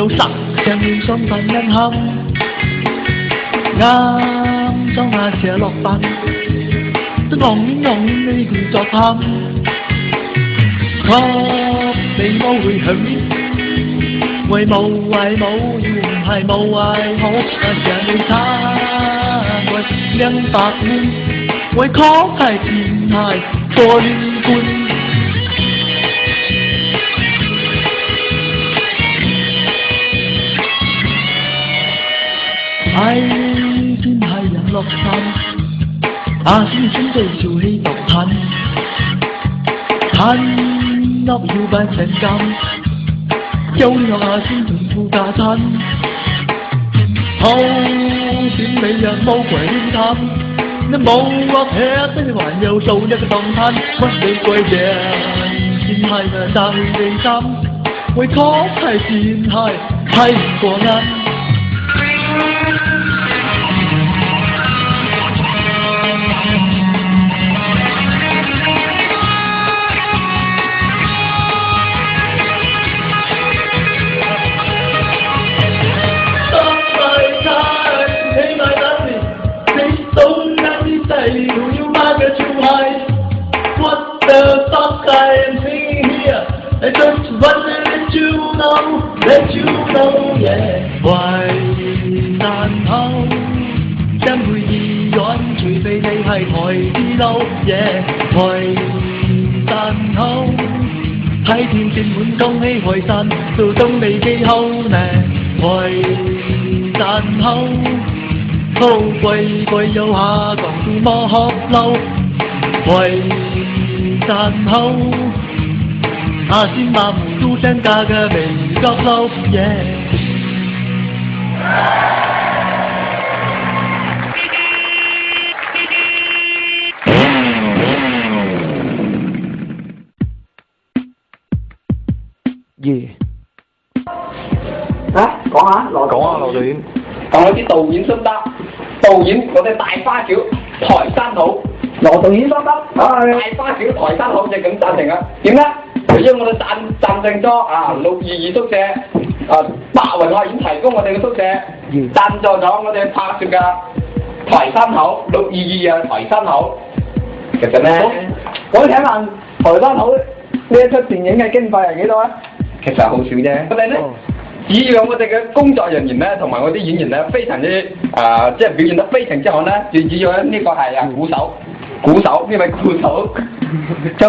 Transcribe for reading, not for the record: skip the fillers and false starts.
到實上面想瞓一冚，啱裝下射落班，都戇呢句作氹，給你冇回響，為無為冇要唔係無為好，想你他為200年，為確係前係過亂貫。睇天係人落山，先準備潮氣獨吞，吞粒要扮成金，休讓先同副駕親，好點美人冇鬼亂氹，你冇惡吃你還要做一個動攤，乜你貴人先係咪大地心，為確係前係睇唔過眼。What the fuck I am seeing here? I just wanna let you know, yeah. 為難後，將會意外，除非你係台之路 yeah。為難後，睇天線滿空氣海山，到東你記後呢？為難後，好貴貴有下講到摩學路。為難後，先把門都聲價嘅微角路耶。講下羅導演，講下啲導演心得。導演我哋大花轎台山好，羅導演心得，大花轎台山好就咁贊成啊？點咧？因為我哋贊成咗622宿舍白雲學院提供我哋嘅宿舍，贊助咗我哋拍攝嘅台山口622台山口。其實咧，我請問台山口呢一出電影嘅經費係幾多啊？其實好少啫。我哋咧。只要我哋嘅工作人員咧，同埋我啲演員咧，非常之即係表現得非常之好咧，最主要咧呢個係鼓手呢位鼓手就